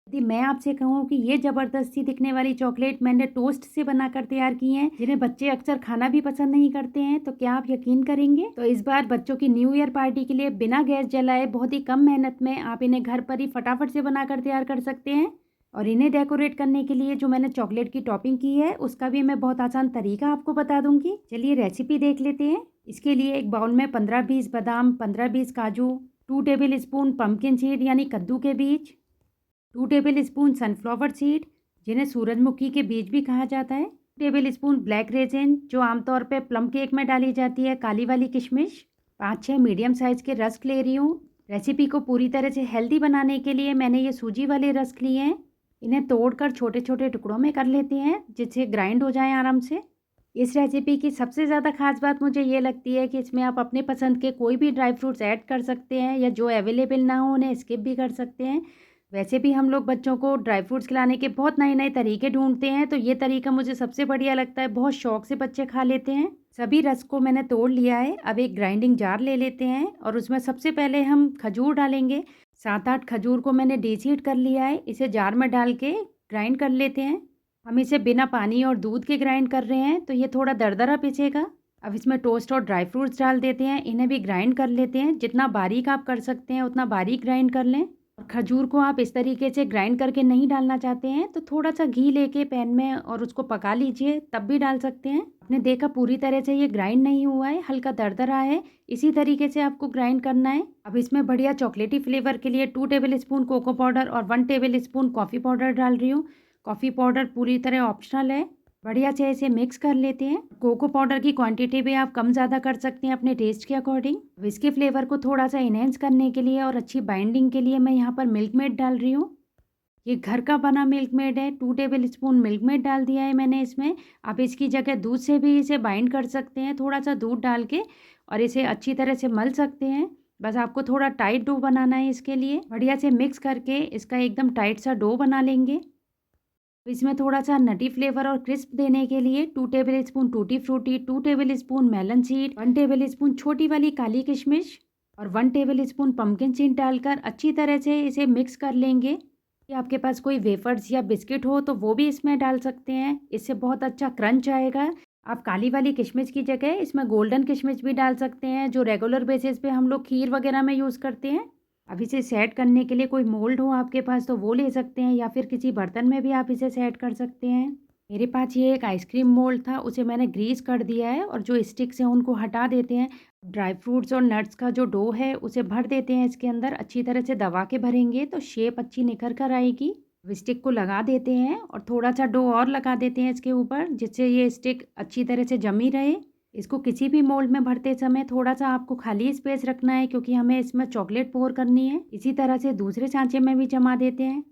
यदि मैं आपसे कहूँ कि ये ज़बरदस्ती दिखने वाली चॉकलेट मैंने टोस्ट से बनाकर तैयार की हैं, जिन्हें बच्चे अक्सर खाना भी पसंद नहीं करते हैं, तो क्या आप यकीन करेंगे? तो इस बार बच्चों की न्यू ईयर पार्टी के लिए बिना गैस जलाए बहुत ही कम मेहनत में आप इन्हें घर पर ही फटाफट से बनाकर तैयार कर सकते हैं। और इन्हें डेकोरेट करने के लिए जो मैंने चॉकलेट की टॉपिंग की है, उसका भी मैं बहुत आसान तरीका आपको बता दूंगी। चलिए रेसिपी देख लेते हैं। इसके लिए एक बाउल में 15-20 बादाम, 15-20 काजू, 2 टेबल स्पून पम्पकिन सीड यानी कद्दू के बीज, 2 टेबल स्पून सनफ्लावर सीड जिन्हें सूरजमुखी के बीज भी कहा जाता है, 2 टेबल स्पून ब्लैक रेजिन जो आमतौर पे प्लम केक में डाली जाती है, काली वाली किशमिश, 5-6 मीडियम साइज़ के रस्क ले रही हूँ। रेसिपी को पूरी तरह से हेल्दी बनाने के लिए मैंने ये सूजी वाले रस्क लिए हैं। इन्हें तोड़कर छोटे छोटे टुकड़ों में कर लेते हैं जिससे ग्राइंड हो जाए आराम से। इस रेसिपी की सबसे ज़्यादा खास बात मुझे ये लगती है कि इसमें आप अपने पसंद के कोई भी ड्राई फ्रूट्स ऐड कर सकते हैं या जो अवेलेबल ना हो उन्हें स्किप भी कर सकते हैं। वैसे भी हम लोग बच्चों को ड्राई फ्रूट्स खिलाने के बहुत नए नए तरीके ढूंढते हैं, तो ये तरीका मुझे सबसे बढ़िया लगता है। बहुत शौक से बच्चे खा लेते हैं। सभी रस को मैंने तोड़ लिया है। अब एक ग्राइंडिंग जार ले लेते हैं और उसमें सबसे पहले हम खजूर डालेंगे। 7-8 खजूर को मैंने डीसीड कर लिया है। इसे जार में डाल के ग्राइंड कर लेते हैं। हम इसे बिना पानी और दूध के ग्राइंड कर रहे हैं, तो ये थोड़ा दरदरा पिसेगा। अब इसमें टोस्ट और ड्राई फ्रूट्स डाल देते हैं। इन्हें भी ग्राइंड कर लेते हैं। जितना बारीक आप कर सकते हैं उतना बारीक ग्राइंड कर लें। और खजूर को आप इस तरीके से ग्राइंड करके नहीं डालना चाहते हैं तो थोड़ा सा घी लेके पैन में और उसको पका लीजिए, तब भी डाल सकते हैं। आपने देखा पूरी तरह से ये ग्राइंड नहीं हुआ है, हल्का दरदरा है। इसी तरीके से आपको ग्राइंड करना है। अब इसमें बढ़िया चॉकलेटी फ्लेवर के लिए 2 टेबल स्पून कोको पाउडर और 1 टेबल स्पून कॉफ़ी पाउडर डाल रही हूँ। कॉफ़ी पाउडर पूरी तरह ऑप्शनल है। बढ़िया से इसे मिक्स कर लेते हैं। कोको पाउडर की क्वांटिटी भी आप कम ज़्यादा कर सकते हैं अपने टेस्ट के अकॉर्डिंग। अब इसके फ्लेवर को थोड़ा सा इनहेंस करने के लिए और अच्छी बाइंडिंग के लिए मैं यहाँ पर मिल्क मेड डाल रही हूँ। ये घर का बना मिल्क मेड है। 2 टेबल स्पून मिल्क मेड डाल दिया है मैंने इसमें। आप इसकी जगह दूध से भी इसे बाइंड कर सकते हैं, थोड़ा सा दूध डाल के, और इसे अच्छी तरह से मल सकते हैं। बस आपको थोड़ा टाइट डो बनाना है। इसके लिए बढ़िया से मिक्स करके इसका एकदम टाइट सा डो बना लेंगे। इसमें थोड़ा सा नटी फ्लेवर और क्रिस्प देने के लिए 2 tablespoon tutti frutti, 2 tablespoon melon seed, 1 tablespoon छोटी वाली काली किशमिश और 1 टेबल स्पून पम्पकिन सीड डालकर अच्छी तरह से इसे मिक्स कर लेंगे। कि आपके पास कोई वेफर्स या बिस्किट हो तो वो भी इसमें डाल सकते हैं, इससे बहुत अच्छा क्रंच आएगा। आप काली वाली किशमिश की जगह इसमें गोल्डन किशमिश भी डाल सकते हैं, जो रेगुलर बेसिस पे हम लोग खीर वगैरह में यूज़ करते हैं। अब इसे सेट करने के लिए कोई मोल्ड हो आपके पास तो वो ले सकते हैं, या फिर किसी बर्तन में भी आप इसे सेट कर सकते हैं। मेरे पास ये एक आइसक्रीम मोल्ड था, उसे मैंने ग्रीस कर दिया है और जो स्टिक्स हैं उनको हटा देते हैं। ड्राई फ्रूट्स और नट्स का जो डो है उसे भर देते हैं इसके अंदर। अच्छी तरह से दबा के भरेंगे तो शेप अच्छी निखर कर आएगी। अब स्टिक को लगा देते हैं और थोड़ा सा डो और लगा देते हैं इसके ऊपर, जिससे ये स्टिक अच्छी तरह से जमी रहे। इसको किसी भी मोल्ड में भरते समय थोड़ा सा आपको खाली स्पेस रखना है, क्योंकि हमें इसमें चॉकलेट पोर करनी है। इसी तरह से दूसरे सांचे में भी जमा देते हैं।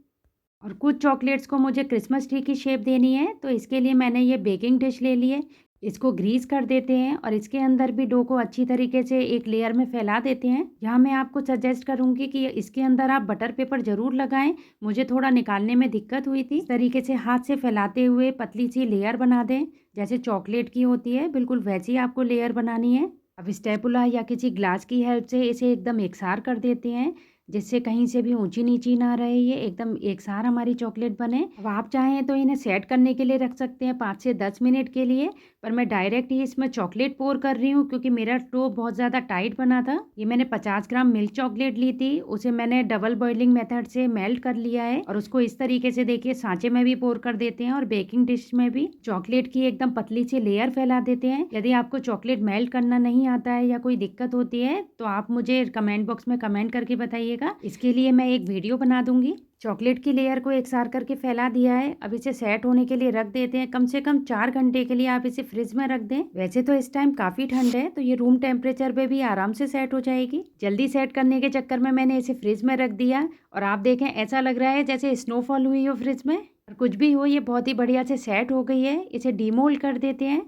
और कुछ चॉकलेट्स को मुझे क्रिसमस ट्री की शेप देनी है, तो इसके लिए मैंने ये बेकिंग डिश ले ली है। इसको ग्रीस कर देते हैं और इसके अंदर भी डो को अच्छी तरीके से एक लेयर में फैला देते हैं। यहाँ मैं आपको सजेस्ट करूँगी कि इसके अंदर आप बटर पेपर ज़रूर लगाएं। मुझे थोड़ा निकालने में दिक्कत हुई थी। इस तरीके से हाथ से फैलाते हुए पतली सी लेयर बना दें, जैसे चॉकलेट की होती है बिल्कुल वैसी आपको लेयर बनानी है। अब स्टेपुला या किसी ग्लास की हेल्प से इसे एकदम एकसार कर देते हैं, जिससे कहीं से भी ऊंची नीची ना रहे, ये एकदम एक सार हमारी चॉकलेट बने। अब आप चाहें तो इन्हें सेट करने के लिए रख सकते हैं 5 से 10 मिनट के लिए, पर मैं डायरेक्ट ही इसमें चॉकलेट पोर कर रही हूँ क्योंकि मेरा डो बहुत ज़्यादा टाइट बना था। ये मैंने 50 ग्राम मिल्क चॉकलेट ली थी, उसे मैंने डबल बॉइलिंग मेथड से मेल्ट कर लिया है और उसको इस तरीके से देखिए सांचे में भी पोर कर देते हैं और बेकिंग डिश में भी चॉकलेट की एकदम पतली सी लेयर फैला देते हैं। यदि आपको चॉकलेट मेल्ट करना नहीं आता है या कोई दिक्कत होती है तो आप मुझे कमेंट बॉक्स में कमेंट करके बताइएगा, इसके लिए मैं एक वीडियो बना दूंगी। चॉकलेट की लेयर को एकसार करके फैला दिया है। अब इसे सेट होने के लिए रख देते हैं। कम से कम 4 घंटे के लिए आप इसे फ्रिज में रख दें। वैसे तो इस टाइम काफ़ी ठंड है, तो ये रूम टेम्परेचर पे भी आराम से सेट हो जाएगी। जल्दी सेट करने के चक्कर में मैंने इसे फ्रिज में रख दिया और आप देखें ऐसा लग रहा है जैसे स्नोफॉल हुई हो फ्रिज में। और कुछ भी हो, ये बहुत ही बढ़िया से सेट हो गई है। इसे डीमोल्ड कर देते हैं।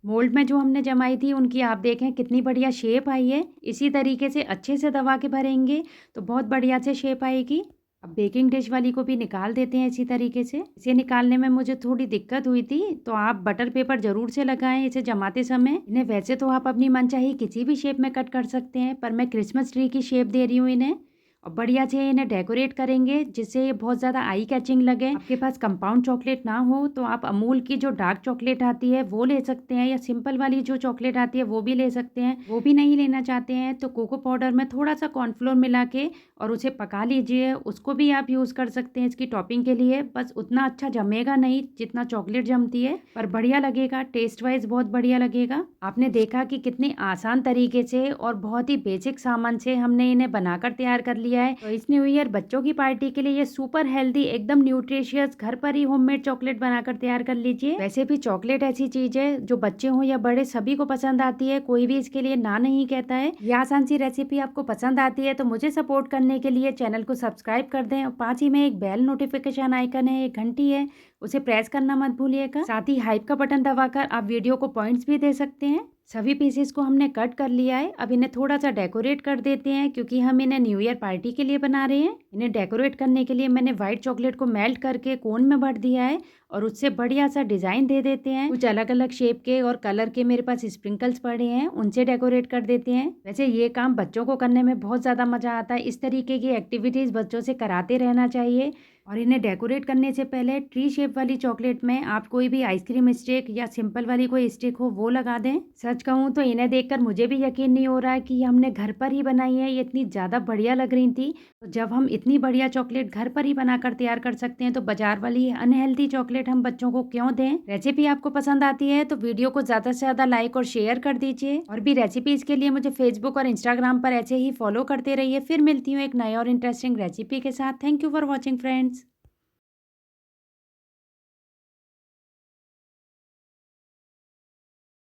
मोल्ड में जो हमने जमाई थी उनकी आप देखें कितनी बढ़िया शेप आई है। इसी तरीके से अच्छे से दबा के भरेंगे तो बहुत बढ़िया से शेप आएगी। अब बेकिंग डिश वाली को भी निकाल देते हैं इसी तरीके से। इसे निकालने में मुझे थोड़ी दिक्कत हुई थी, तो आप बटर पेपर ज़रूर से लगाएं इसे जमाते समय। इन्हें वैसे तो आप अपनी मनचाही किसी भी शेप में कट कर सकते हैं, पर मैं क्रिसमस ट्री की शेप दे रही हूँ इन्हें, और बढ़िया से इन्हें डेकोरेट करेंगे जिससे ये बहुत ज़्यादा आई कैचिंग लगे। आपके पास कंपाउंड चॉकलेट ना हो तो आप अमूल की जो डार्क चॉकलेट आती है वो ले सकते हैं, या सिंपल वाली जो चॉकलेट आती है वो भी ले सकते हैं। वो भी नहीं लेना चाहते हैं तो कोको पाउडर में थोड़ा सा कॉर्नफ्लोर मिला के और उसे पका लीजिए, उसको भी आप यूज़ कर सकते हैं इसकी टॉपिंग के लिए। बस उतना अच्छा जमेगा नहीं जितना चॉकलेट जमती है, पर बढ़िया लगेगा, टेस्ट वाइज बहुत बढ़िया लगेगा। आपने देखा कि कितने आसान तरीके से और बहुत ही बेसिक सामान से हमने इन्हें बनाकर तैयार कर लिया है। तो इस न्यू ईयर बच्चों की पार्टी के लिए ये सुपर हेल्दी, एकदम न्यूट्रिशियस, घर पर ही होममेड चॉकलेट बनाकर तैयार कर लीजिए। वैसे भी चॉकलेट ऐसी चीज है जो बच्चे हो या बड़े सभी को पसंद आती है, कोई भी इसके लिए ना नहीं कहता है। यह आसान सी रेसिपी आपको पसंद आती है तो मुझे सपोर्ट करने के लिए चैनल को सब्सक्राइब कर दें, और पास ही में एक बेल नोटिफिकेशन आइकन है, एक घंटी है, उसे प्रेस करना मत भूलिएगा। साथ ही हाइप का बटन दबाकर आप वीडियो को पॉइंट्स भी दे सकते हैं। सभी पीसेस को हमने कट कर लिया है। अब इन्हें थोड़ा सा डेकोरेट कर देते हैं क्योंकि हम इन्हें न्यू ईयर पार्टी के लिए बना रहे हैं। इन्हें डेकोरेट करने के लिए मैंने व्हाइट चॉकलेट को मेल्ट करके कोन में भर दिया है और उससे बढ़िया सा डिजाइन दे देते हैं। कुछ अलग अलग शेप के और कलर के मेरे पास स्प्रिंकल्स पड़े हैं, उनसे डेकोरेट कर देते हैं। वैसे ये काम बच्चों को करने में बहुत ज्यादा मजा आता है। इस तरीके की एक्टिविटीज बच्चों से कराते रहना चाहिए। और इन्हें डेकोरेट करने से पहले ट्री शेप वाली चॉकलेट में आप कोई भी आइसक्रीम स्टिक या सिंपल वाली कोई स्टिक हो वो लगा दें। सच कहूँ तो इन्हें देखकर मुझे भी यकीन नहीं हो रहा है कि ये हमने घर पर ही बनाई है। ये इतनी ज़्यादा बढ़िया लग रही थी। तो जब हम इतनी बढ़िया चॉकलेट घर पर ही बनाकर तैयार कर सकते हैं तो बाजार वाली अनहेल्दी चॉकलेट हम बच्चों को क्यों दें। रेसिपी आपको पसंद आती है तो वीडियो को ज़्यादा से ज़्यादा लाइक और शेयर कर दीजिए। और भी रेसिपीज़ के लिए मुझे फेसबुक और इंस्टाग्राम पर ऐसे ही फॉलो करते रहिए। फिर मिलती हूँ एक नए और इंटरेस्टिंग रेसिपी के साथ। Thank you for watching friends.